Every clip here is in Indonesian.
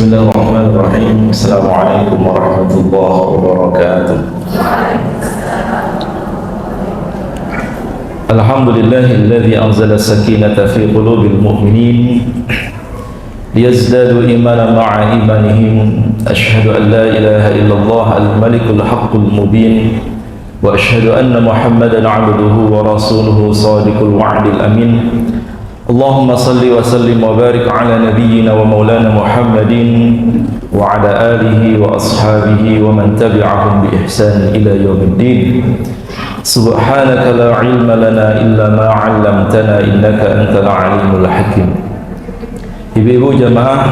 Bismillahirrahmanirrahim. Assalamualaikum warahmatullahi wabarakatuh. Alhamdulillahilladzi anzala sakinata fi qulubil mu'minin liyazdadu imanan ma'a imanihim. Asyhadu an la ilaha illallah al-malikul haqqul mubin wa asyhadu anna Muhammadan 'abduhu wa rasuluhu shadiqul wa'dil amin. Allahumma salli wa sallim wa barik ala nabiyyina wa maulana Muhammadin wa ala alihi wa ashabihi wa man tabi'ahum bi ihsan ila yaumiddin. Subhanaka la ilma lana illa ma 'allamtana innaka antal alimul hakim. Ibu-ibu jamaah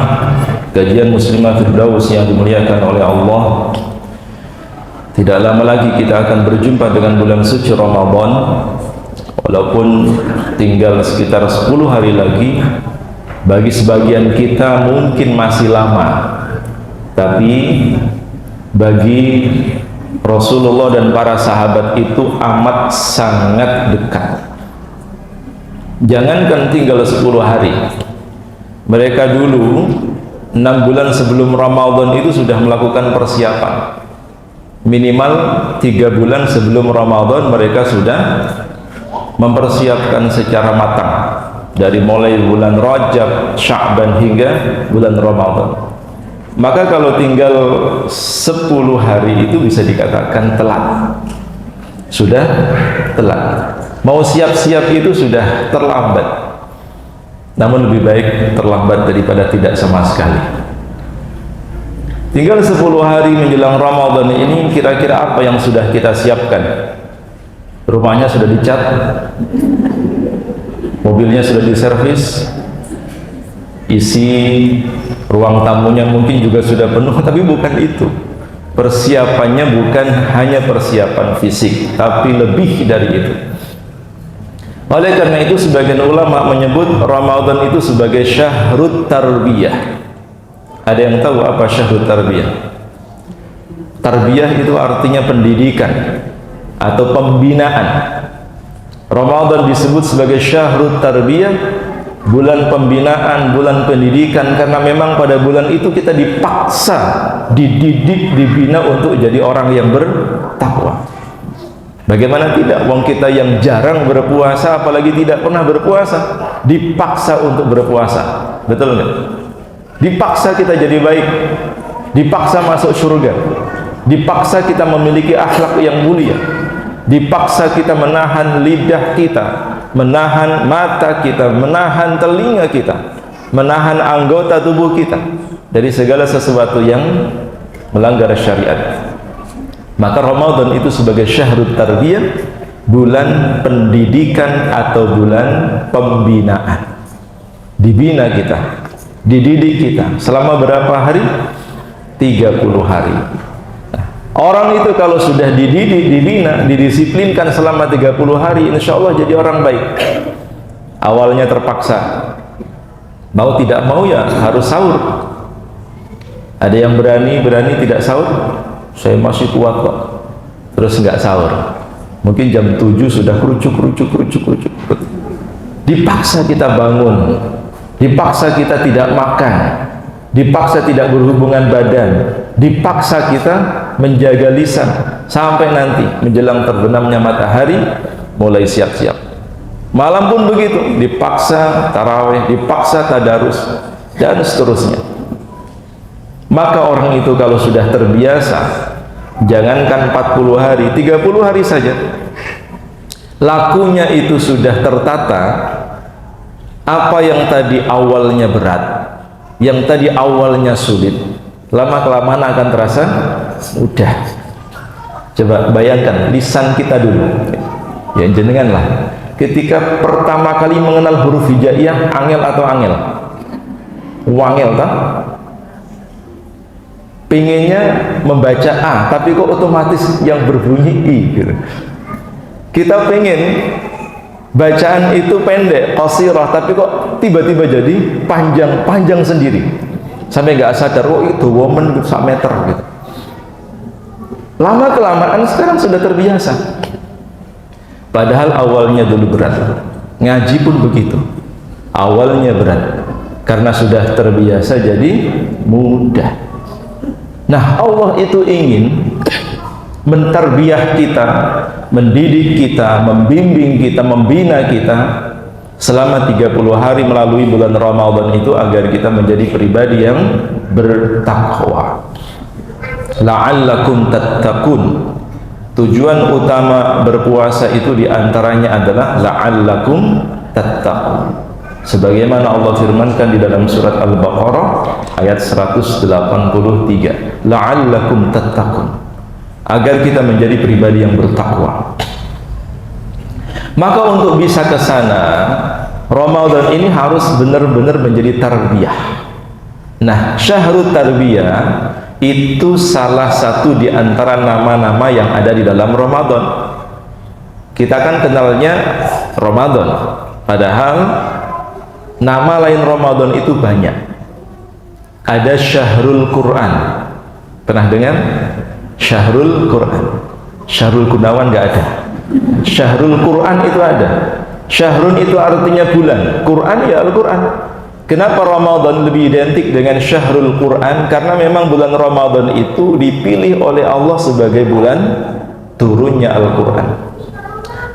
kajian Muslimah Firdaus yang dimuliakan oleh Allah, tidak lama lagi kita akan berjumpa dengan bulan suci Ramadan. Walaupun tinggal sekitar 10 hari lagi, bagi sebagian kita mungkin masih lama, tapi bagi Rasulullah dan para sahabat itu amat sangat dekat. Jangankan tinggal 10 hari, mereka dulu 6 bulan sebelum Ramadan itu sudah melakukan persiapan. Minimal 3 bulan sebelum Ramadan mereka sudah mempersiapkan secara matang, dari mulai bulan Rajab, Sya'ban hingga bulan Ramadan. Maka kalau tinggal 10 hari itu bisa dikatakan telat, sudah telat. Mau siap-siap itu sudah terlambat. Namun lebih baik terlambat daripada tidak sama sekali. Tinggal 10 hari menjelang Ramadan ini, kira-kira apa yang sudah kita siapkan? Rumahnya sudah dicat, mobilnya sudah diservis, isi ruang tamunya mungkin juga sudah penuh, tapi bukan itu. Persiapannya bukan hanya persiapan fisik, tapi lebih dari itu. Oleh karena itu sebagian ulama menyebut Ramadan itu sebagai syahrut tarbiyah. Ada yang tahu apa syahrut tarbiyah? Tarbiyah itu artinya pendidikan atau pembinaan. Ramadan disebut sebagai syahrut tarbiyah, bulan pembinaan, bulan pendidikan, karena memang pada bulan itu kita dipaksa, dididik, dibina untuk jadi orang yang bertakwa. Bagaimana tidak? Wong kita yang jarang berpuasa, apalagi tidak pernah berpuasa, dipaksa untuk berpuasa. Betul nggak? Dipaksa kita jadi baik, dipaksa masuk surga, dipaksa kita memiliki akhlak yang mulia, dipaksa kita menahan lidah kita, menahan mata kita, menahan telinga kita, menahan anggota tubuh kita dari segala sesuatu yang melanggar syariat. Maka Ramadan itu sebagai syahrut tarbiyah, bulan pendidikan atau bulan pembinaan. Dibina kita, dididik kita selama berapa hari? 30 hari. Orang itu kalau sudah dididik, dibina, didisiplinkan selama 30 hari, insya Allah jadi orang baik. Awalnya terpaksa, mau tidak mau ya harus sahur. Ada yang berani tidak sahur, saya masih kuat kok, terus nggak sahur. Mungkin jam 7 sudah kerucuk. Dipaksa kita bangun, dipaksa kita tidak makan, dipaksa tidak berhubungan badan, dipaksa kita menjaga lisan, sampai nanti menjelang terbenamnya matahari mulai siap-siap. Malam pun begitu, dipaksa tarawih, dipaksa tadarus, dan seterusnya. Maka orang itu kalau sudah terbiasa, jangankan 40 hari, 30 hari saja, lakunya itu sudah tertata. Apa yang tadi awalnya berat, yang tadi awalnya sulit, lama-kelamaan akan terasa mudah. Coba bayangkan lisan kita dulu, ya jenengan lah, ketika pertama kali mengenal huruf hijaiyah, angel atau angel? Wangel tak? Pengennya membaca A, tapi kok otomatis yang berbunyi I gitu. Kita pengen bacaan itu pendek, qasirah, tapi kok tiba-tiba jadi panjang sendiri, sampai nggak sadar, oh itu woman 1 meter gitu. Lama kelamaan sekarang sudah terbiasa. Padahal awalnya dulu berat. Ngaji pun begitu, awalnya berat, karena sudah terbiasa jadi mudah. Nah, Allah itu ingin mentarbiyah kita, mendidik kita, membimbing kita, membina kita selama 30 hari melalui bulan Ramadan itu agar kita menjadi pribadi yang bertakwa. La'allakum tattaqun. Tujuan utama berpuasa itu diantaranya adalah la'allakum tattaqun. Sebagaimana Allah firmankan di dalam surat Al-Baqarah ayat 183, la'allakum tattaqun, agar kita menjadi pribadi yang bertakwa. Maka untuk bisa ke sana, Ramadan ini harus benar-benar menjadi tarbiyah. Nah, syahrul tarbiyah itu salah satu di antara nama-nama yang ada di dalam Ramadan. Kita kan kenalnya Ramadan, padahal nama lain Ramadan itu banyak. Ada Syahrul Quran. Pernah dengar? Syahrul Quran. Syahrul Gunawan nggak ada. Syahrul Quran itu ada. Syahrun itu artinya bulan. Quran ya Al-Quran. Kenapa Ramadan lebih identik dengan Syahrul Quran? Karena memang bulan Ramadan itu dipilih oleh Allah sebagai bulan turunnya Al-Quran.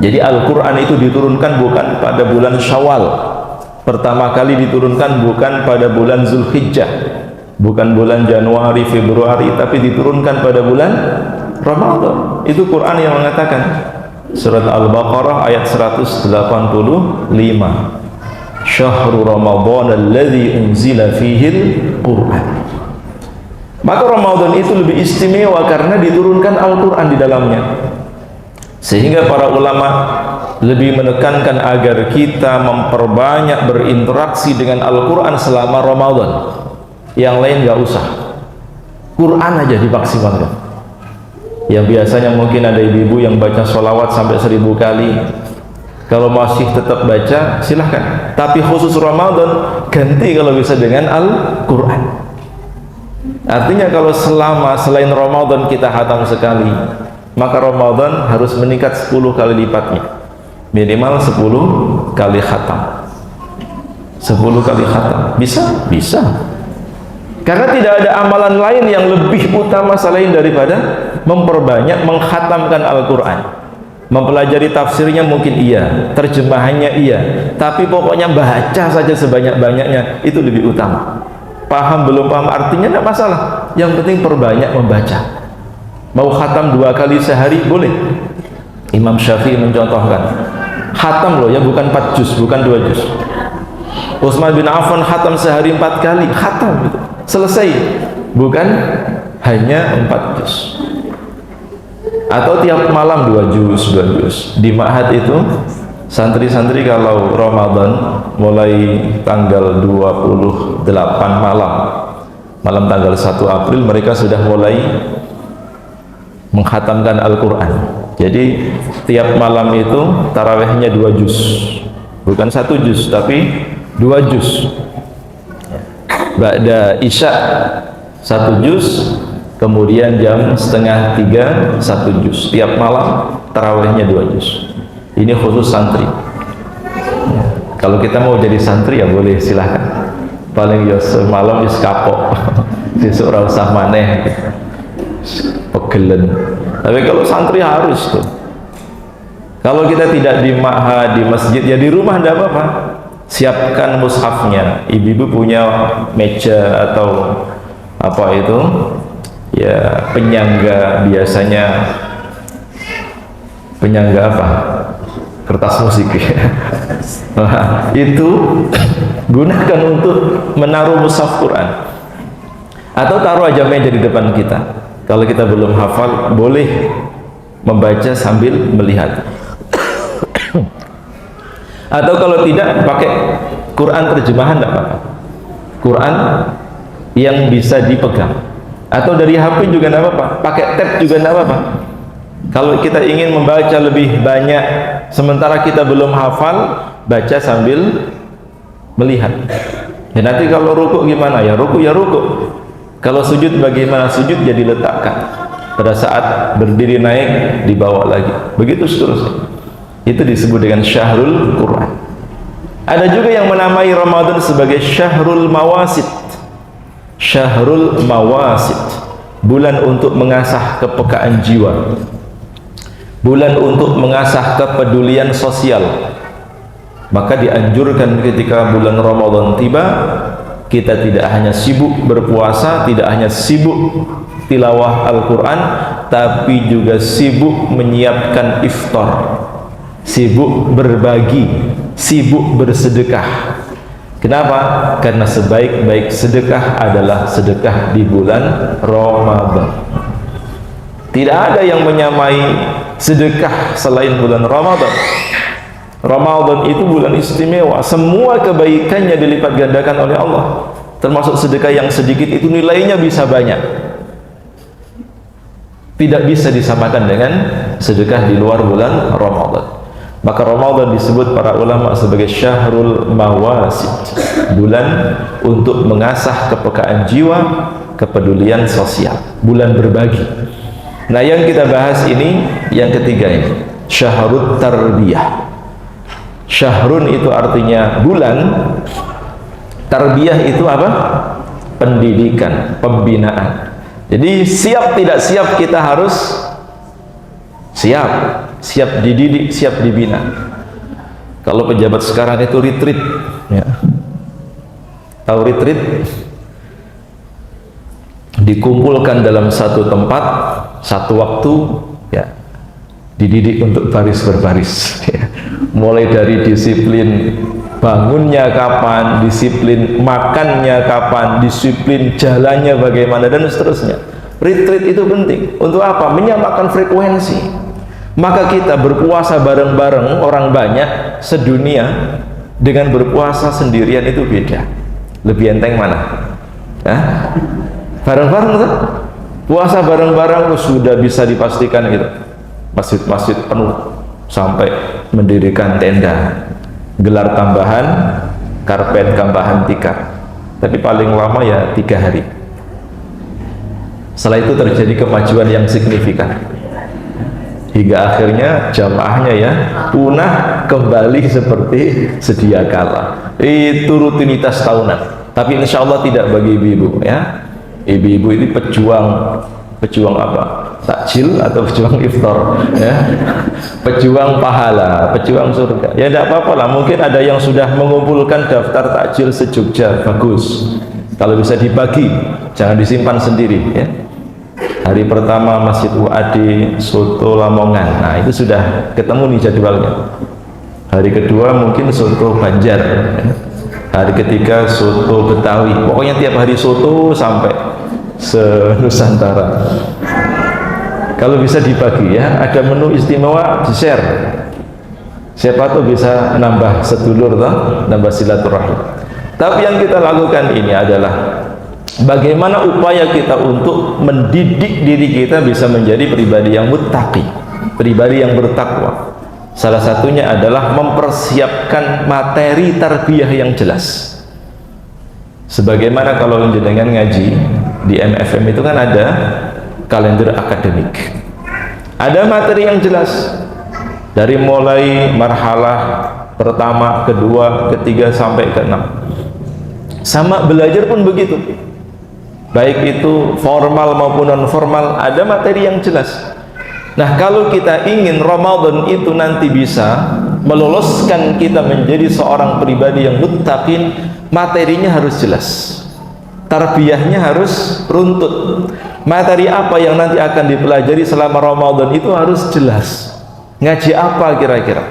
Jadi Al-Quran itu diturunkan bukan pada bulan Syawal. Pertama kali diturunkan bukan pada bulan Zulhijjah, bukan bulan Januari, Februari, tapi diturunkan pada bulan Ramadan. Itu Quran yang mengatakan. Surat Al-Baqarah ayat 185. Syahrul Ramadan alladzi unzila fihil Quran. Maka Ramadan itu lebih istimewa karena diturunkan Al-Quran di dalamnya. Sehingga para ulama lebih menekankan agar kita memperbanyak berinteraksi dengan Al-Quran selama Ramadan. Yang lain gak usah, Quran aja dimaksimalkan. Yang biasanya mungkin ada ibu-ibu yang baca sholawat sampai 1000 kali. Kalau masih tetap baca, silahkan. Tapi khusus Ramadan, ganti kalau bisa dengan Al-Quran. Artinya kalau selain Ramadan kita khatam sekali, maka Ramadan harus meningkat 10 kali lipatnya. Minimal 10 kali khatam. 10 kali khatam. Bisa? Bisa. Karena tidak ada amalan lain yang lebih utama selain daripada memperbanyak mengkhatamkan Al-Quran. Mempelajari tafsirnya mungkin iya, terjemahannya iya, tapi pokoknya baca saja sebanyak-banyaknya, itu lebih utama. Paham belum paham artinya tidak masalah, yang penting perbanyak membaca. Mau khatam 2 kali sehari boleh. Imam Syafi'i mencontohkan, khatam loh ya, bukan 4 juz, bukan 2 juz. Utsman bin Affan khatam sehari 4 kali, khatam gitu. Selesai, bukan hanya 4 juz. Atau tiap malam 2 juz, 2 juz. Di Ma'had itu santri-santri kalau Ramadan mulai tanggal 28 malam tanggal 1 April mereka sudah mulai mengkhatamkan Al-Quran. Jadi tiap malam itu tarawihnya 2 juz, bukan 1 juz tapi 2 juz. Ba'da Isya 1 juz, kemudian jam 2:30 1 juz. Tiap malam tarawihnya 2 juz. Ini khusus santri ya. Kalau kita mau jadi santri ya boleh, silahkan. Paling ya semalam is kapok besok ora usah maneh gitu. Pegelen. Tapi kalau santri harus tuh. Kalau kita tidak di ma'had, di masjid, ya di rumah tidak apa-apa. Siapkan mushafnya. Ibu-ibu punya meja atau apa itu ya, penyangga, biasanya penyangga apa, kertas musik nah, itu gunakan untuk menaruh mushaf Quran, atau taruh aja meja di depan kita. Kalau kita belum hafal boleh membaca sambil melihat. Atau kalau tidak pakai Quran terjemahan tidak apa-apa, Quran yang bisa dipegang. Atau dari HP juga tidak apa-apa, pakai tab juga tidak apa-apa. Kalau kita ingin membaca lebih banyak sementara kita belum hafal, baca sambil melihat. Ya nanti kalau rukuk gimana? Ya rukuk ya rukuk. Kalau sujud bagaimana? Sujud jadi letakkan. Pada saat berdiri naik dibawa lagi. Begitu seterusnya. Itu disebut dengan Syahrul Quran. Ada juga yang menamai Ramadan sebagai Syahrul Mawasid. syahrul mawasid, bulan untuk mengasah kepekaan jiwa, bulan untuk mengasah kepedulian sosial. Maka dianjurkan ketika bulan Ramadan tiba, kita tidak hanya sibuk berpuasa, tidak hanya sibuk tilawah Al-Quran, tapi juga sibuk menyiapkan iftar, sibuk berbagi, sibuk bersedekah. Kenapa? Karena sebaik-baik sedekah adalah sedekah di bulan Ramadan. Tidak ada yang menyamai sedekah selain bulan Ramadan. Ramadan itu bulan istimewa, semua kebaikannya dilipat gandakan oleh Allah, termasuk sedekah yang sedikit itu nilainya bisa banyak, tidak bisa disamakan dengan sedekah di luar bulan Ramadan. Maka Ramadan disebut para ulama sebagai syahrul mawasid, bulan untuk mengasah kepekaan jiwa, kepedulian sosial, bulan berbagi. Nah, yang kita bahas ini yang ketiga ini, syahrut tarbiyah. Syahrun itu artinya bulan, tarbiyah itu apa? Pendidikan, pembinaan. Jadi siap tidak siap kita harus siap, siap dididik, siap dibina. Kalau pejabat sekarang itu retreat, ya. Tahu retreat? Dikumpulkan dalam satu tempat, satu waktu, ya, dididik untuk baris berbaris, ya. Mulai dari disiplin bangunnya kapan, disiplin makannya kapan, disiplin jalannya bagaimana, dan seterusnya. Retreat itu penting. Untuk apa? Menyamakan frekuensi. Maka kita berpuasa bareng-bareng orang banyak sedunia dengan berpuasa sendirian itu beda. Lebih enteng mana? Bareng-bareng tuh. Puasa bareng-bareng sudah bisa dipastikan gitu. Masjid-masjid penuh sampai mendirikan tenda, gelar tambahan, karpet tambahan tikar. Tapi paling lama ya 3 hari. Setelah itu terjadi kemajuan yang signifikan, hingga akhirnya jamaahnya ya punah kembali seperti sedia kala. Itu rutinitas tahunan. Tapi insya Allah tidak bagi ibu-ibu, ya. Ibu-ibu ini pejuang apa? Takjil atau pejuang iftar, ya. Pejuang pahala, pejuang surga. Ya tidak apa-apa lah, mungkin ada yang sudah mengumpulkan daftar takjil se-Jogja, bagus. Kalau bisa dibagi, jangan disimpan sendiri, ya. Hari pertama Masjid UAD soto Lamongan, nah itu sudah ketemu nih jadwalnya. Hari kedua mungkin soto Banjar, ya. Hari ketiga soto Betawi. Pokoknya tiap hari soto sampai se-Nusantara. Kalau bisa dibagi, ya, ada menu istimewa di share. Siapa tuh bisa nambah sedulur toh, nambah silaturahim. Tapi yang kita lakukan ini adalah bagaimana upaya kita untuk mendidik diri kita bisa menjadi pribadi yang muttaqi, pribadi yang bertakwa. Salah satunya adalah mempersiapkan materi tarbiyah yang jelas. Sebagaimana kalau jenengan ngaji di MFM itu kan ada kalender akademik, ada materi yang jelas dari mulai marhalah pertama, kedua, ketiga sampai ke-6. Sama belajar pun begitu, baik itu formal maupun non formal, ada materi yang jelas. Nah, kalau kita ingin Ramadan itu nanti bisa meloloskan kita menjadi seorang pribadi yang muttaqin, materinya harus jelas, tarbiyahnya harus runtut. Materi apa yang nanti akan dipelajari selama Ramadan itu harus jelas. Ngaji apa kira-kira?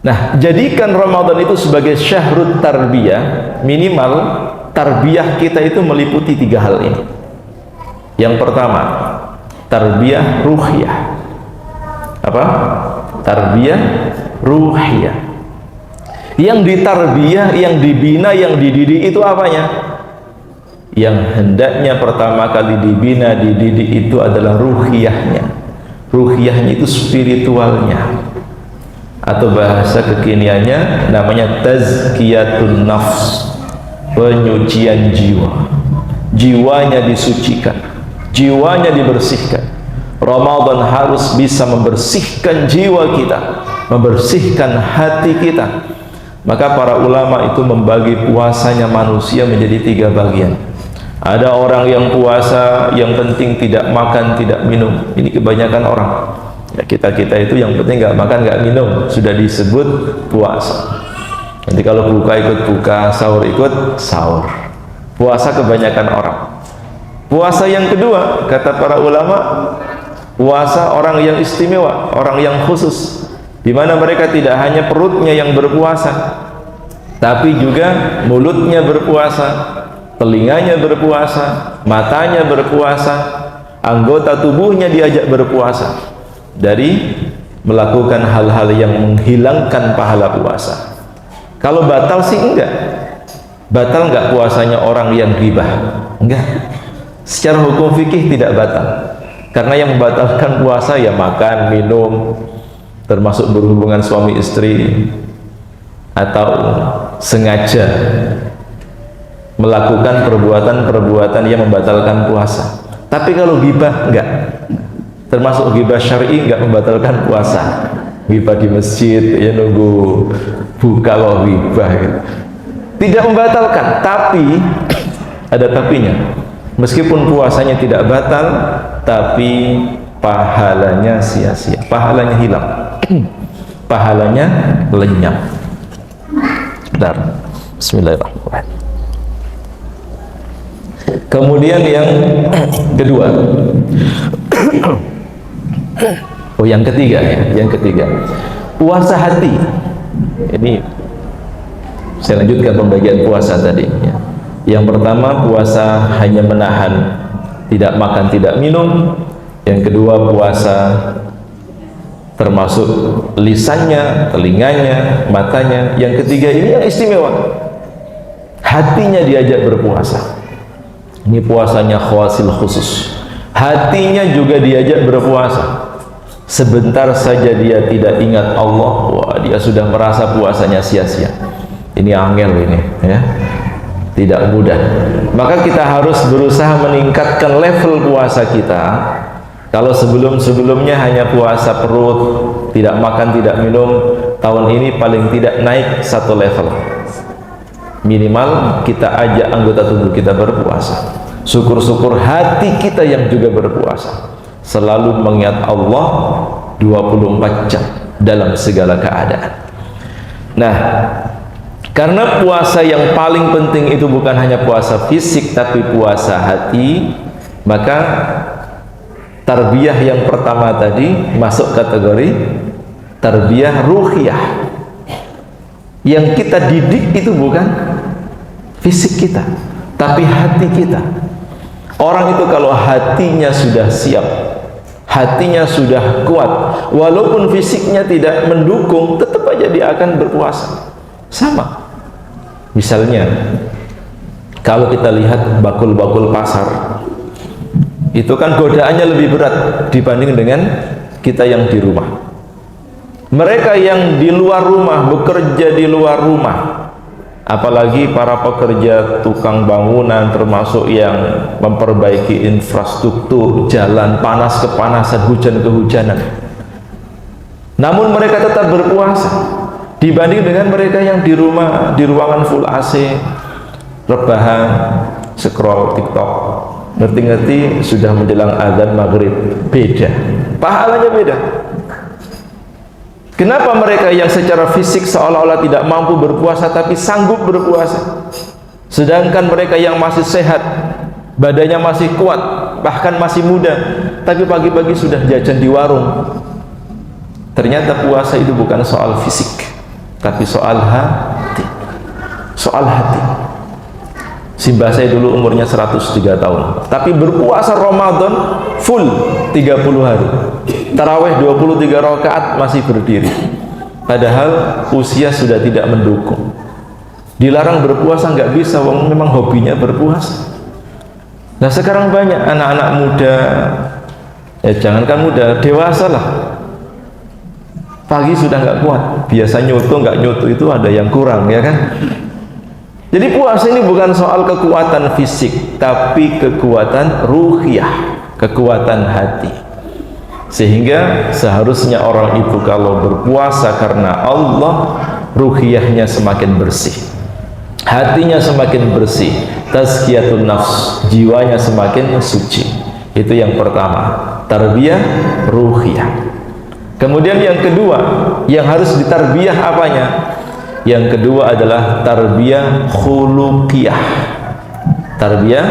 Nah, jadikan Ramadan itu sebagai syahrut tarbiyah. Minimal tarbiyah kita itu meliputi 3 hal ini. Yang pertama, tarbiyah ruhiyah. Apa? Tarbiyah ruhiyah. Yang ditarbiyah, yang dibina, yang dididik itu apanya? Yang hendaknya pertama kali dibina, dididik itu adalah ruhiyahnya. Ruhiyahnya itu spiritualnya, atau bahasa kekiniannya namanya tazkiyatun nafs, penyucian jiwa. Jiwanya disucikan, jiwanya dibersihkan. Ramadan harus bisa membersihkan jiwa kita, membersihkan hati kita. Maka para ulama itu membagi puasanya manusia menjadi 3 bagian. Ada orang yang puasa yang penting tidak makan tidak minum. Ini kebanyakan orang ya, kita itu yang penting nggak makan nggak minum sudah disebut puasa. Nanti kalau buka ikut buka, sahur ikut sahur. Puasa kebanyakan orang. Puasa yang kedua kata para ulama, puasa orang yang istimewa, orang yang khusus, di mana mereka tidak hanya perutnya yang berpuasa, tapi juga mulutnya berpuasa, telinganya berpuasa, matanya berpuasa, anggota tubuhnya diajak berpuasa dari melakukan hal-hal yang menghilangkan pahala puasa. Kalau batal sih enggak. Batal enggak puasanya orang yang ghibah? Enggak. Secara hukum fikih tidak batal. Karena yang membatalkan puasa ya makan, minum, termasuk berhubungan suami istri, atau sengaja melakukan perbuatan-perbuatan yang membatalkan puasa. Tapi kalau ghibah enggak. Termasuk ghibah syar'i enggak membatalkan puasa. Ghibah di masjid ya nunggu buka kok ghibah gitu. Tidak membatalkan, tapi ada tapinya. Meskipun puasanya tidak batal, tapi pahalanya sia-sia, pahalanya hilang. Pahalanya lenyap. Bentar. Bismillahirrahmanirrahim. Kemudian yang kedua. Oh, yang ketiga ya, yang ketiga. Puasa hati. Ini saya lanjutkan pembagian puasa tadi ya. Yang pertama puasa hanya menahan tidak makan tidak minum. Yang kedua puasa termasuk lisannya, telinganya, matanya. Yang ketiga ini yang istimewa, hatinya diajak berpuasa. Ini puasanya khawasil khusus, hatinya juga diajak berpuasa. Sebentar saja dia tidak ingat Allah, wah dia sudah merasa puasanya sia-sia. Ini angel ini ya, tidak mudah. Maka kita harus berusaha meningkatkan level puasa kita. Kalau sebelum-sebelumnya hanya puasa perut, tidak makan tidak minum, tahun ini paling tidak naik satu level. Minimal kita ajak anggota tubuh kita berpuasa. Syukur-syukur hati kita yang juga berpuasa, selalu mengingat Allah 24 jam dalam segala keadaan. Nah, karena puasa yang paling penting itu bukan hanya puasa fisik tapi puasa hati, maka tarbiyah yang pertama tadi masuk kategori tarbiyah ruhiyah. Yang kita didik itu bukan fisik kita tapi hati kita. Orang itu kalau hatinya sudah siap, hatinya sudah kuat, walaupun fisiknya tidak mendukung, tetap aja dia akan berpuasa. Sama misalnya kalau kita lihat bakul-bakul pasar, itu kan godaannya lebih berat dibanding dengan kita yang di rumah. Mereka yang di luar rumah, bekerja di luar rumah, apalagi para pekerja tukang bangunan, termasuk yang memperbaiki infrastruktur, jalan, panas kepanasan, hujan kehujanan, namun mereka tetap berpuasa dibanding dengan mereka yang di rumah, di ruangan full AC, rebahan, scroll TikTok, ngerti-ngerti sudah menjelang azan maghrib. Beda, pahalanya beda. Kenapa mereka yang secara fisik seolah-olah tidak mampu berpuasa tapi sanggup berpuasa, sedangkan mereka yang masih sehat, badannya masih kuat, bahkan masih muda, tapi pagi-pagi sudah jajan di warung? Ternyata puasa itu bukan soal fisik tapi soal hati. Soal hati. Simbah saya dulu umurnya 103 tahun, tapi berpuasa Ramadan full 30 hari, tarawih 23 rakaat masih berdiri, padahal usia sudah tidak mendukung. Dilarang berpuasa nggak bisa, wong memang hobinya berpuasa. Nah sekarang banyak anak-anak muda, ya jangankan muda, dewasa lah, pagi sudah nggak kuat, biasa nyoto nggak nyoto itu ada yang kurang, ya kan? Jadi puasa ini bukan soal kekuatan fisik tapi kekuatan ruhiyah, kekuatan hati. Sehingga seharusnya orang itu kalau berpuasa karena Allah, ruhiyahnya semakin bersih. hatinya semakin bersih, tazkiyatun nafs, jiwanya semakin suci. Itu yang pertama, tarbiyah ruhiyah. Kemudian yang kedua, yang harus ditarbiyah apanya? Yang kedua adalah tarbiyah khuluqiyah. Tarbiyah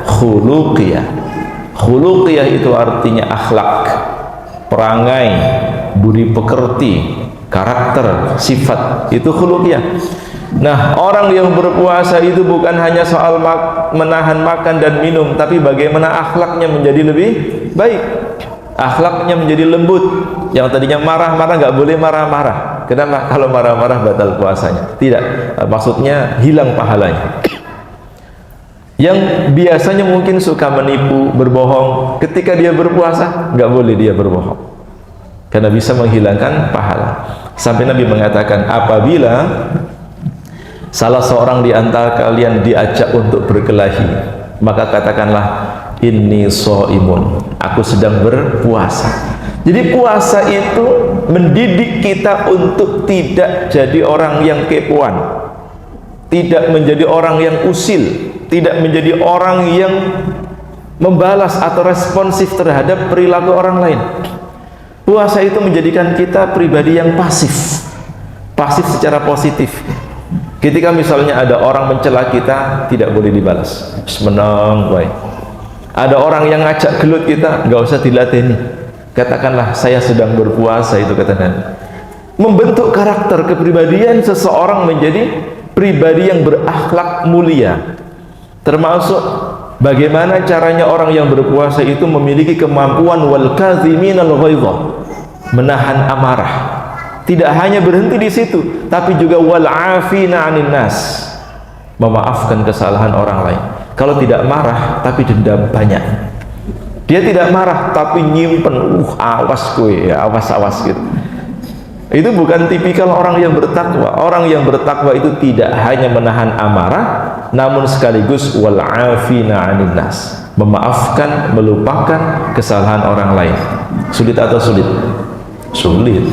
khuluqiyah. Khuluqiyah itu artinya akhlak, perangai, budi pekerti, karakter, sifat. Itu khuluqiyah. Nah, orang yang berpuasa itu bukan hanya soal menahan makan dan minum, tapi bagaimana akhlaknya menjadi lebih baik, akhlaknya menjadi lembut. Yang tadinya marah-marah nggak boleh marah-marah. Kenapa? Kalau marah-marah batal puasanya. Tidak, maksudnya hilang pahalanya. Yang biasanya mungkin suka menipu, berbohong, ketika dia berpuasa nggak boleh dia berbohong, karena bisa menghilangkan pahala. Sampai Nabi mengatakan, apabila salah seorang di antara kalian diajak untuk berkelahi, maka katakanlah, inni shaimun, aku sedang berpuasa. Jadi puasa itu mendidik kita untuk tidak jadi orang yang kepoan, tidak menjadi orang yang usil, tidak menjadi orang yang membalas atau responsif terhadap perilaku orang lain. Puasa itu menjadikan kita pribadi yang pasif, pasif secara positif. Ketika misalnya ada orang mencela kita, tidak boleh dibalas, menang baik. Ada orang yang ngajak gelut kita, nggak usah dilateni, katakanlah saya sedang berpuasa. Itu kata Nabi, membentuk karakter kepribadian seseorang menjadi pribadi yang berakhlak mulia. Termasuk bagaimana caranya orang yang berpuasa itu memiliki kemampuan wal kadziminal ghaidha, menahan amarah. Tidak hanya berhenti di situ, tapi juga wal afina 'anin nas, memaafkan kesalahan orang lain. Kalau tidak marah tapi dendam banyak. Dia tidak marah tapi nyimpen, awas kowe ya, awas gitu. Itu bukan tipikal orang yang bertakwa. Orang yang bertakwa itu tidak hanya menahan amarah, namun sekaligus wal afina 'anin nas, memaafkan, melupakan kesalahan orang lain. Sulit atau sulit? Sulit.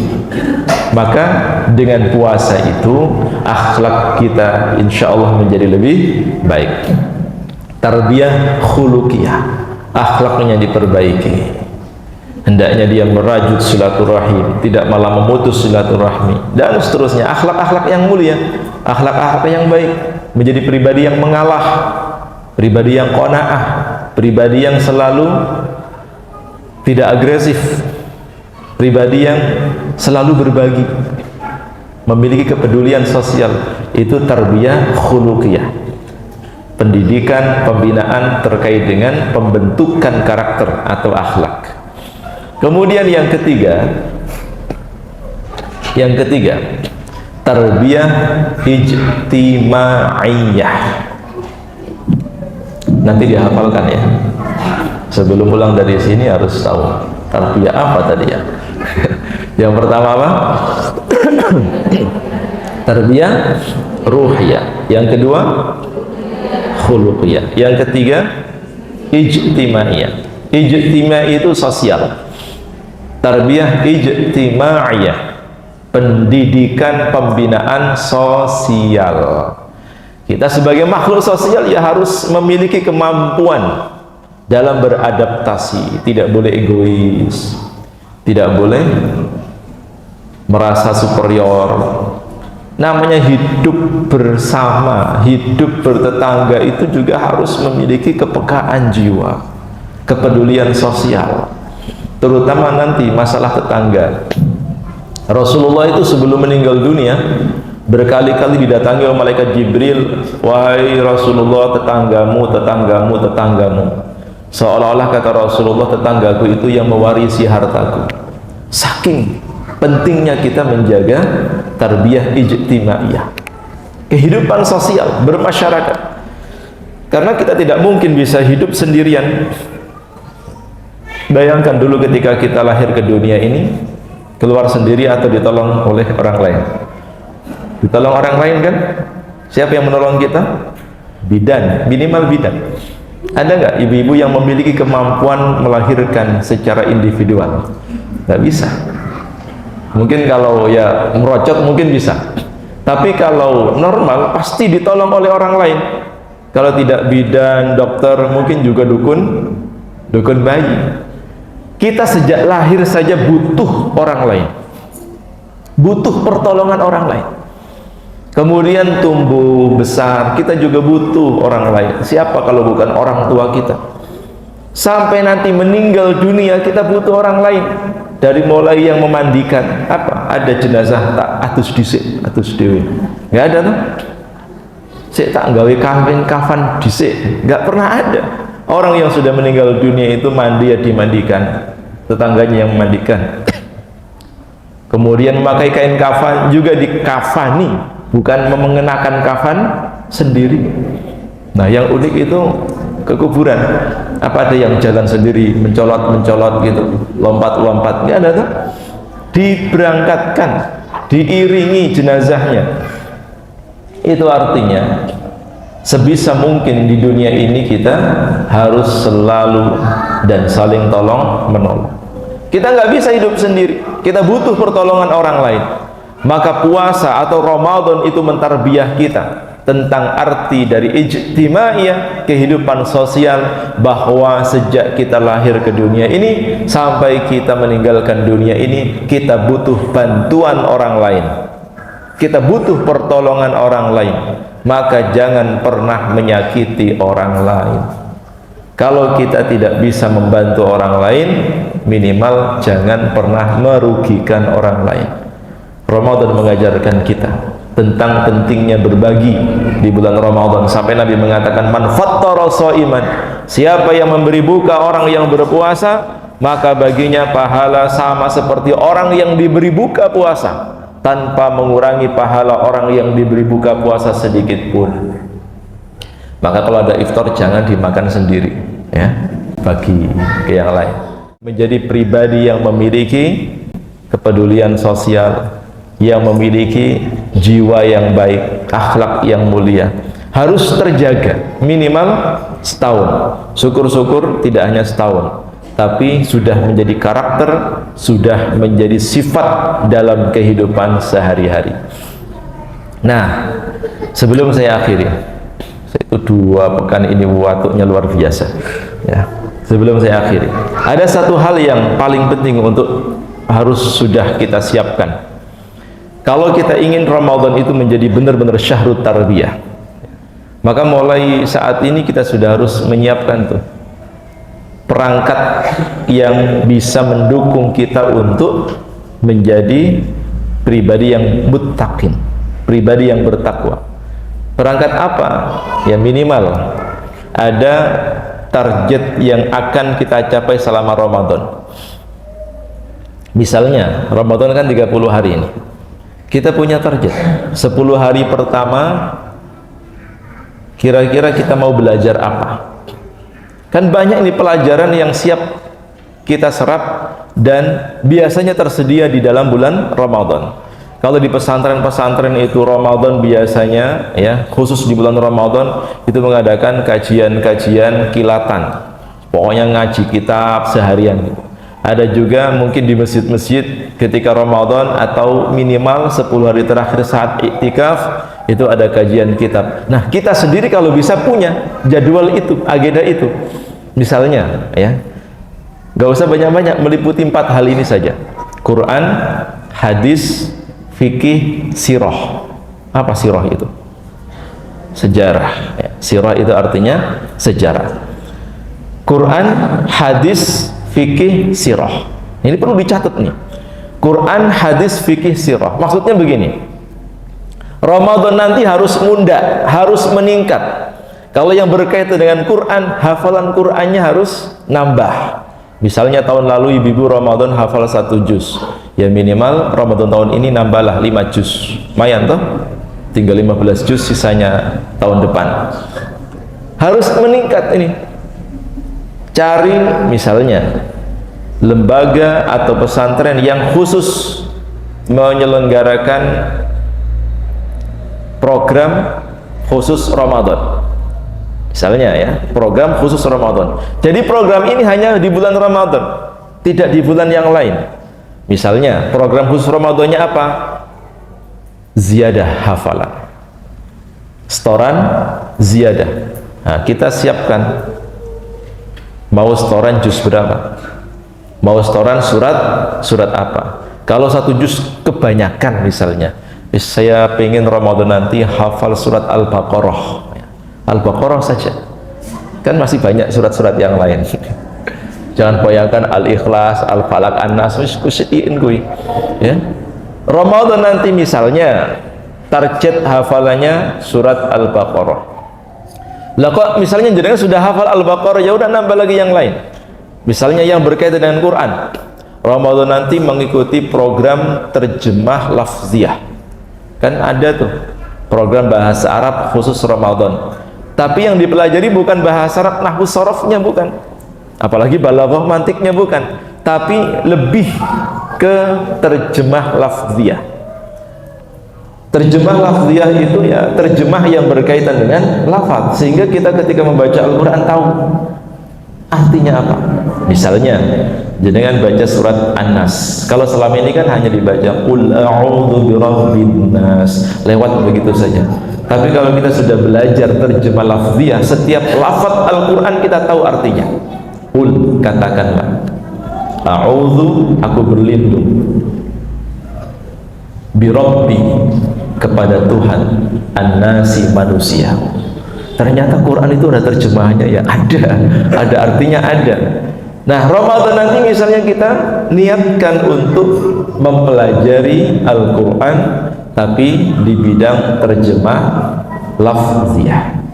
Maka dengan puasa itu akhlak kita insya Allah menjadi lebih baik. Tarbiyah khuluqiyah, akhlaknya diperbaiki. Hendaknya dia merajut silaturahim, tidak malah memutus silaturahmi, dan seterusnya. Akhlak-akhlak yang mulia, akhlak-akhlak yang baik, menjadi pribadi yang mengalah, pribadi yang qanaah, pribadi yang selalu tidak agresif, pribadi yang selalu berbagi, memiliki kepedulian sosial. Itu tarbiyah khuluqiyah, pendidikan, pembinaan terkait dengan pembentukan karakter atau akhlak. Kemudian yang ketiga, tarbiyah ijtimaiyah. Nanti dihafalkan ya, sebelum pulang dari sini harus tahu tarbiyah apa tadi ya. Yang pertama apa? Tarbiyah ruhiyah. Yang kedua khuluqiyah. Yang ketiga ijtimaiyah. Ijtimaiyah itu sosial. Tarbiyah ijtimaiyah, pendidikan pembinaan sosial. Kita sebagai makhluk sosial ya harus memiliki kemampuan dalam beradaptasi, tidak boleh egois, tidak boleh merasa superior. Namanya hidup bersama, hidup bertetangga itu juga harus memiliki kepekaan jiwa, kepedulian sosial, terutama nanti masalah tetangga. Rasulullah itu sebelum meninggal dunia berkali-kali didatangi oleh malaikat Jibril, wahai Rasulullah, tetanggamu, tetanggamu, tetanggamu. Seolah-olah kata Rasulullah, tetanggaku itu yang mewarisi hartaku. Saking pentingnya kita menjaga tarbiyah ijtimaiyah, kehidupan sosial, bermasyarakat. Karena kita tidak mungkin bisa hidup sendirian. Bayangkan dulu ketika kita lahir ke dunia ini, keluar sendiri atau ditolong oleh orang lain. Ditolong orang lain kan? Siapa yang menolong kita? Bidan, minimal bidan. Ada nggak ibu-ibu yang memiliki kemampuan melahirkan secara individual? Nggak bisa. Mungkin kalau ya merocot mungkin bisa, Tapi kalau normal pasti ditolong oleh orang lain. Kalau tidak bidan, dokter, mungkin juga dukun bayi. Kita sejak lahir saja butuh orang lain, butuh pertolongan orang lain. Kemudian tumbuh besar, kita juga butuh orang lain. Siapa kalau bukan orang tua kita? Sampai nanti meninggal dunia kita butuh orang lain. Dari mulai yang memandikan, apa? Ada jenazah tak atus dhisik, atus dhewe. Enggak ada tuh. Sik tak gawe kafan dhisik, enggak pernah ada. Orang yang sudah meninggal dunia itu mandi ya dimandikan, tetangganya yang memandikan. Kemudian memakai kain kafan juga dikafani, bukan mengenakan kafan sendiri. Nah, yang unik itu ke kuburan. Apa ada yang jalan sendiri, mencolot gitu, lompat-lompat? Nggak ada tuh. Diberangkatkan, diiringi jenazahnya. Itu artinya sebisa mungkin di dunia ini kita harus selalu dan saling tolong menolong. Kita nggak bisa hidup sendiri, kita butuh pertolongan orang lain. Maka puasa atau Ramadan itu mentarbiah kita tentang arti dari ijtimaiyah, kehidupan sosial, bahwa sejak kita lahir ke dunia ini sampai kita meninggalkan dunia ini, kita butuh bantuan orang lain, kita butuh pertolongan orang lain. Maka jangan pernah menyakiti orang lain. Kalau kita tidak bisa membantu orang lain, minimal jangan pernah merugikan orang lain. Ramadan mengajarkan kita tentang pentingnya berbagi di bulan Ramadan, sampai Nabi mengatakan, man fattara shaiman, siapa yang memberi buka orang yang berpuasa, maka baginya pahala sama seperti orang yang diberi buka puasa, tanpa mengurangi pahala orang yang diberi buka puasa sedikit pun. Maka kalau ada iftar jangan dimakan sendiri, ya, bagi ke yang lain. Menjadi pribadi yang memiliki kepedulian sosial, yang memiliki jiwa yang baik, akhlak yang mulia, harus terjaga minimal setahun. Syukur-syukur tidak hanya setahun, tapi sudah menjadi karakter, sudah menjadi sifat dalam kehidupan sehari-hari. Nah, sebelum saya akhiri, itu 2 pekan ini waktunya luar biasa, ya. Sebelum saya akhiri, ada satu hal yang paling penting untuk harus sudah kita siapkan. Kalau kita ingin Ramadan itu menjadi benar-benar syahrut tarbiyah, maka mulai saat ini kita sudah harus menyiapkan tuh perangkat yang bisa mendukung kita untuk menjadi pribadi yang muttaqin, pribadi yang bertakwa. Perangkat apa? Ya minimal ada target yang akan kita capai selama Ramadan. Misalnya Ramadan kan 30 hari ini, kita punya target 10 hari pertama, kira-kira kita mau belajar apa? Kan banyak ini pelajaran yang siap kita serap dan biasanya tersedia di dalam bulan Ramadan. Kalau di pesantren-pesantren itu Ramadan biasanya, ya, khusus di bulan Ramadan itu mengadakan kajian-kajian kilatan. Pokoknya ngaji kitab seharian. Ada juga mungkin di masjid-masjid ketika Ramadan atau minimal 10 hari terakhir saat iktikaf itu ada kajian kitab. Nah, kita sendiri kalau bisa punya jadwal itu, agenda itu. Misalnya, ya, nggak usah banyak-banyak, meliputi 4 hal ini saja: Quran, hadis, fikih, sirah. Apa sirah itu? Sejarah, ya. Sirah itu artinya sejarah. Quran, hadis, fikih, sirah. Ini perlu dicatat nih. Quran, hadis, fikih, sirah. Maksudnya begini, Ramadan nanti harus munda, harus meningkat. Kalau yang berkaitan dengan Quran, hafalan Qurannya harus nambah. Misalnya tahun lalu ibu-ibu Ramadan hafal 1 juz, ya minimal Ramadan tahun ini nambahlah 5 juz. Lumayan toh, tinggal 15 juz sisanya tahun depan. Harus meningkat ini. Cari misalnya lembaga atau pesantren yang khusus menyelenggarakan program khusus Ramadan. Misalnya, ya, program khusus Ramadan. Jadi program ini hanya di bulan Ramadan, tidak di bulan yang lain. Misalnya program khusus Ramadannya apa? ziyadah hafalan, setoran ziyadah. Nah, kita siapkan mau setoran juz berapa, mau setoran surat apa. Kalau satu juz kebanyakan, misalnya saya pengen Ramadan nanti hafal surat Al-Baqarah, Al-Baqarah saja, kan masih banyak surat-surat yang lain. Jangan bayangkan Al-Ikhlas, Al-Falaq, An-Nas, kusitiin gue ya. Ramadan nanti misalnya target hafalannya surat Al-Baqarah. Lah kok misalnya jenengan sudah hafal Al-Baqarah, ya udah nambah lagi yang lain. Misalnya yang berkaitan dengan Quran. Ramadan nanti mengikuti program terjemah lafziyah. Kan ada tuh program bahasa Arab khusus Ramadan. Tapi yang dipelajari bukan bahasa Arab nahwu sorofnya, bukan. Apalagi balaghah mantiknya, bukan. Tapi lebih ke terjemah lafziyah. Terjemah lafziyah itu ya terjemah yang berkaitan dengan lafaz, sehingga kita ketika membaca Al-Quran tahu artinya apa. Misalnya jenengan baca surat An-Nas, kalau selama ini kan hanya dibaca qul a'udzu birabbin nas, lewat begitu saja. Tapi kalau kita sudah belajar terjemah lafziyah, setiap lafaz Al-Quran kita tahu artinya. Qul, katakanlah, a'udzu, aku berlindung, birabbi, kepada Tuhan, an-nasi, manusia. Ternyata Quran itu ada terjemahannya ya, ada artinya ada. Nah, Ramadan nanti misalnya kita niatkan untuk mempelajari Al-Quran tapi di bidang terjemah lafziyah.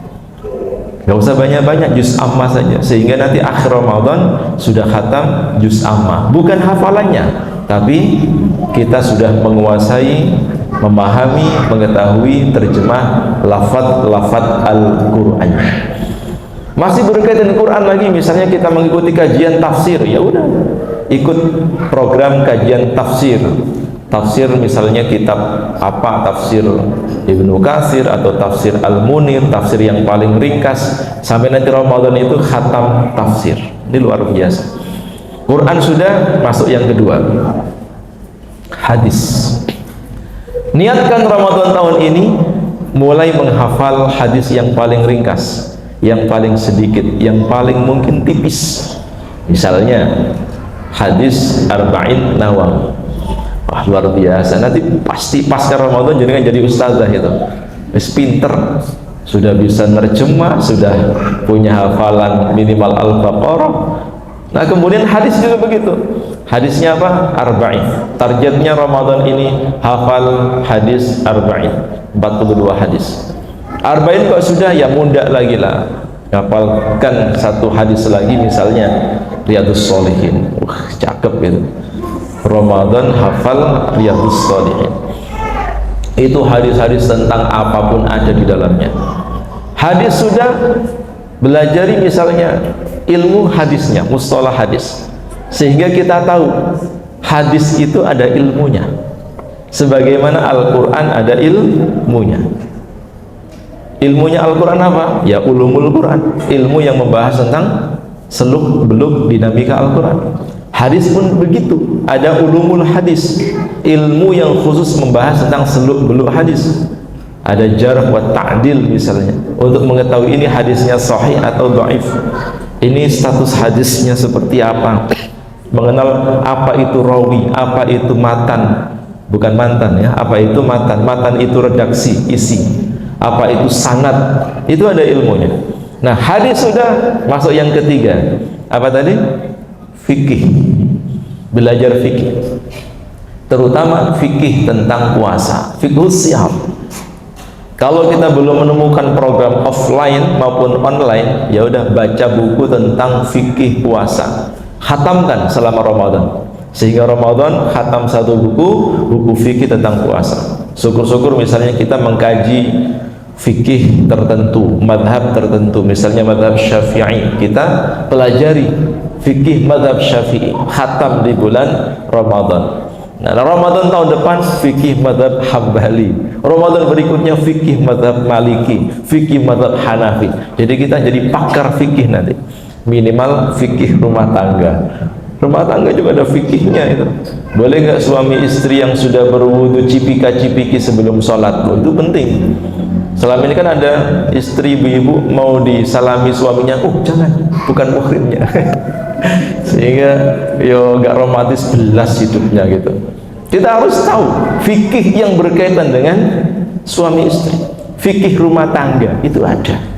Gak usah banyak-banyak, juz amma saja, sehingga nanti akhir Ramadan sudah khatam juz amma. Bukan hafalannya, tapi kita sudah menguasai, memahami, mengetahui terjemah lafaz-lafaz Al-Quran. Masih berkaitan dengan Quran lagi, misalnya kita mengikuti kajian tafsir, ya udah ikut program kajian tafsir. Tafsir misalnya kitab apa, tafsir Ibnu Katsir atau tafsir Al-Munir, tafsir yang paling ringkas, sampai nanti Ramadan itu khatam tafsir. Ini luar biasa. Quran sudah, masuk yang kedua, hadis. Niatkan Ramadan tahun ini mulai menghafal hadis yang paling ringkas, yang paling sedikit, yang paling mungkin tipis. Misalnya hadis Arba'in Nawawi. Wah, luar biasa. Nanti pasti pasca Ramadan jenengan jadi ustazah itu. Wis pinter, sudah bisa nerjemah, sudah punya hafalan minimal Al-Baqarah. Nah, kemudian hadis juga begitu. Hadisnya apa? Arba'in. Targetnya Ramadan ini hafal hadis Arba'in, 42 hadis. Arba'in kok sudah, ya muda lagi lah, hafalkan satu hadis lagi, misalnya Riyadhus Shalihin. Cakep gitu. Ramadan hafal Riyadhus Shalihin. Itu hadis-hadis tentang apapun ada di dalamnya. Hadis sudah, belajari misalnya ilmu hadisnya, mustalah hadis, sehingga kita tahu hadis itu ada ilmunya, sebagaimana Al-Quran ada ilmunya. Ilmunya Al-Quran apa? Ya ulumul Quran, ilmu yang membahas tentang seluk beluk dinamika Al-Quran. Hadis pun begitu, ada ulumul hadis, ilmu yang khusus membahas tentang seluk beluk hadis. Ada jarh wa ta'dil misalnya, untuk mengetahui ini hadisnya sahih atau dhaif, ini status hadisnya seperti apa, mengenal apa itu rawi, apa itu matan, bukan mantan ya, apa itu matan, matan itu redaksi, isi, apa itu sanad, itu ada ilmunya. Nah, hadis sudah, masuk yang ketiga, apa tadi? Fikih. Belajar fikih, terutama fikih tentang puasa, fiqhus syiham. Kalau kita belum menemukan program offline maupun online, ya udah baca buku tentang fikih puasa, khatamkan selama Ramadan, sehingga Ramadan khatam satu buku fikih tentang puasa. Syukur-syukur misalnya kita mengkaji fikih tertentu, madhab tertentu, misalnya madhab Syafi'i, kita pelajari fikih madhab Syafi'i, khatam di bulan Ramadan. Nah, Ramadan tahun depan fikih madhab Hambali, Ramadan berikutnya fikih madhab Maliki, fikih madhab Hanafi. Jadi kita jadi pakar fikih nanti, minimal fikih rumah tangga. Rumah tangga juga ada fikihnya itu. Boleh nggak suami istri yang sudah berwudu cipika-cipiki sebelum sholat? Loh, itu penting. Selama ini kan ada istri ibu-ibu mau disalami suaminya, jangan, bukan muhrimnya. Sehingga nggak romantis belas hidupnya gitu. Kita harus tahu fikih yang berkaitan dengan suami istri, fikih rumah tangga itu ada.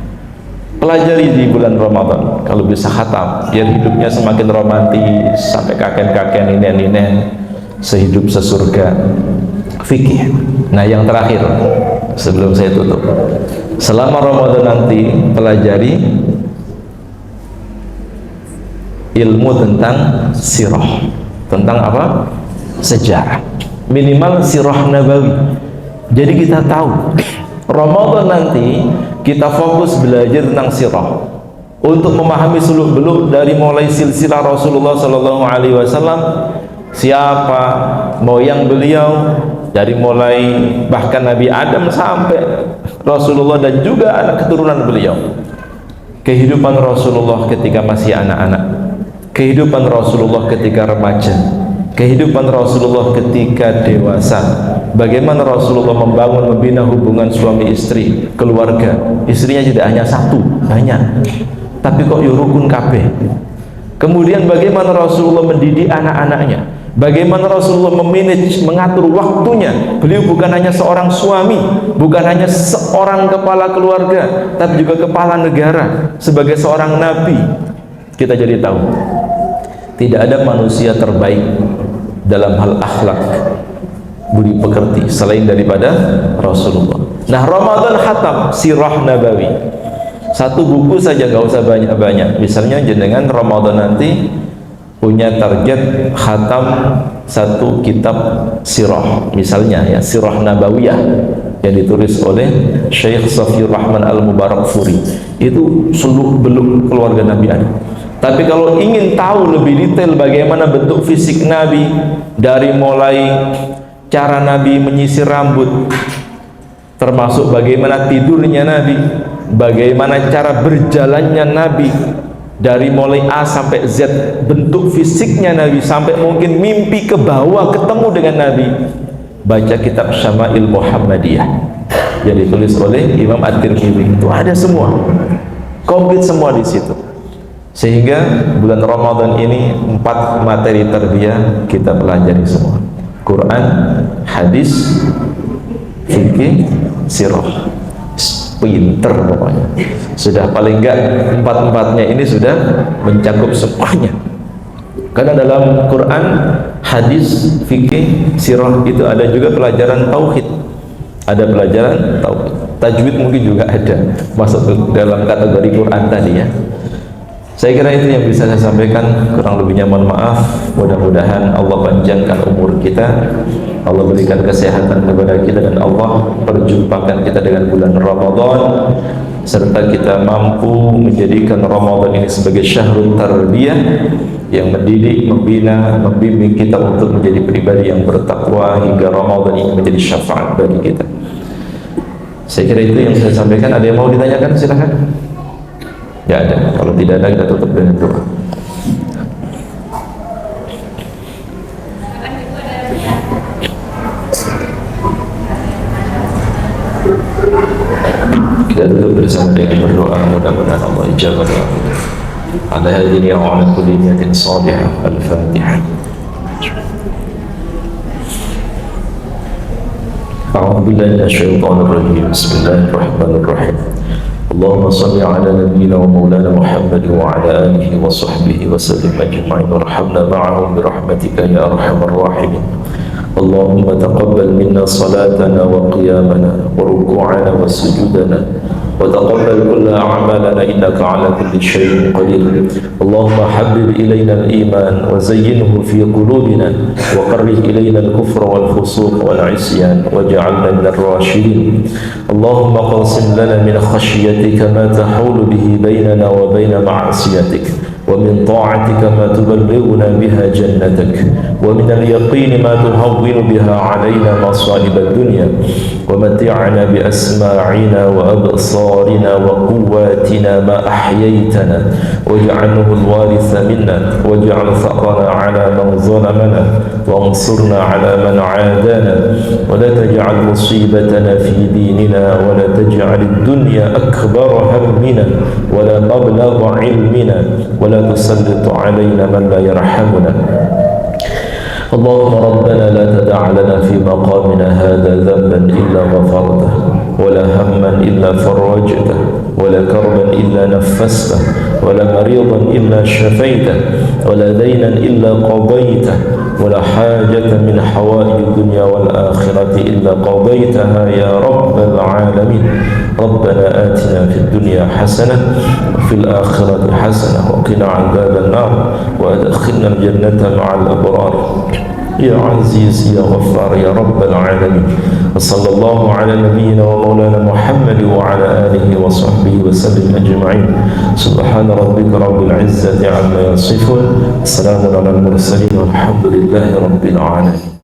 Pelajari di bulan Ramadan, kalau bisa khatam, biar hidupnya semakin romantis sampai kakek-kakek, nenek-nenek, sehidup sesurga. Fikih. Nah, yang terakhir sebelum saya tutup, selama Ramadan nanti pelajari ilmu tentang sirah. Tentang apa? Sejarah. Minimal sirah nabawi. Jadi kita tahu Ramadan nanti kita fokus belajar tentang sirah untuk memahami seluk-beluk dari mulai silsilah Rasulullah Sallallahu Alaihi Wasallam, siapa moyang beliau, dari mulai bahkan Nabi Adam sampai Rasulullah dan juga anak keturunan beliau, kehidupan Rasulullah ketika masih anak-anak, kehidupan Rasulullah ketika remaja, kehidupan Rasulullah ketika dewasa, bagaimana Rasulullah membangun, membina hubungan suami istri, keluarga. Istrinya tidak hanya satu, banyak, tapi kok rukun kabeh. Kemudian bagaimana Rasulullah mendidik anak-anaknya, bagaimana Rasulullah memanage, mengatur waktunya. Beliau bukan hanya seorang suami, bukan hanya seorang kepala keluarga, tapi juga kepala negara, sebagai seorang nabi. Kita jadi tahu tidak ada manusia terbaik dalam hal akhlak, budi pekerti selain daripada Rasulullah. Nah, Ramadan khatam sirah nabawi, satu buku saja, gak usah banyak-banyak. Misalnya jenengan Ramadan nanti punya target khatam satu kitab sirah, misalnya ya, sirah nabawiyah yang ditulis oleh Syekh Safiyur Rahman Al-Mubarakfuri. Itu seluruh beluk keluarga Nabi Adam. Tapi kalau ingin tahu lebih detail bagaimana bentuk fisik Nabi, dari mulai cara Nabi menyisir rambut, termasuk bagaimana tidurnya Nabi, bagaimana cara berjalannya Nabi, dari mulai A sampai Z, bentuk fisiknya Nabi, sampai mungkin mimpi ke bawah ketemu dengan Nabi, baca kitab Syama'il Muhammadiyah yang ditulis oleh Imam At-Tirmidzi. Itu ada semua, komplit semua di situ. Sehingga bulan Ramadan ini 4 materi tarbiyah kita pelajari semua: Quran, hadis, fikih, sirah. Pinter pokoknya. Sudah paling enggak 4-4-nya ini sudah mencakup semuanya. Karena dalam Quran, hadis, fikih, sirah itu ada juga pelajaran tauhid. Ada pelajaran tauhid. Tajwid mungkin juga ada masuk dalam kategori Quran tadi ya. Saya kira itu yang bisa saya sampaikan, kurang lebihnya mohon maaf. Mudah-mudahan Allah panjangkan umur kita, Allah berikan kesehatan kepada kita, dan Allah perjumpakan kita dengan bulan Ramadan, serta kita mampu menjadikan Ramadan ini sebagai syahrul tarbiyah yang mendidik, membina, membimbing kita untuk menjadi pribadi yang bertakwa hingga Ramadan ini menjadi syafaat bagi kita. Saya kira itu yang saya sampaikan. Ada yang mau ditanyakan? Silakan. Ya ada. Kalau tidak ada, kita tutup dengan doa. Kita tutup bersama dengan berdoa, mudah-mudahan Allah ijabah doa. Ala hadhihi wa ala kulli niyatin salihah. Al-Fatihah. A'udzu billahi minasyaitonir rajim. Bismillahirrahmanirrahim. اللهم صل على نبينا ومولانا محمد وعلى آله وصحبه وسلم أجمعين وارحمنا معهم برحمتك يا أرحم الراحمين. اللهم تقبل منا صلاتنا وقيامنا وركوعنا وسجودنا وتقبل كل أعمالنا إنك على كل شيء قدير. اللهم حبب إلينا الإيمان وزينه في قلوبنا وكره إلينا الكفر والفسوق والعصيان واجعلنا من الراشدين. اللهم اقسم لنا من خشيتك ما تحول به بيننا وبين معصيتك ومن طاعتك ما تبلغنا بها جنتك ومن اليقين ما تهون بها علينا مصائب الدنيا ومتعنا بأسماعنا وأبصارنا وقواتنا ما أحييتنا واجعله الوارث منا واجعل ثأرنا على من ظلمنا وانصرنا على من عادانا ولا تجعل مصيبتنا في ديننا ولا تجعل الدنيا أكبر همنا ولا مبلغ علمنا ولا تسلط علينا من لا يرحمنا. اللهم ربنا لا تدع لنا في مقامنا هذا ذنبا إلا غفرته ولا هما إلا فرجته ولا كربا إلا نفسته ولا مريضا إلا شفيته ولا دينا إلا قضيته ولا حاجة من حوائج الدنيا والآخرة إلا قضيتها يا رب العالمين. ربنا آتنا في الدنيا حسنة وفي الآخرة حسنة وقنا عذاب النار وأدخلنا الجنة مع الأبرار يا عزيز يا غفار يا رب العالمين. وصلى الله على نبينا ومولانا محمد وعلى آله وصحبه وسلم أجمعين. سبحان ربك رب العزة عما يصفون، السلام على المرسلين والحمد لله رب العالمين.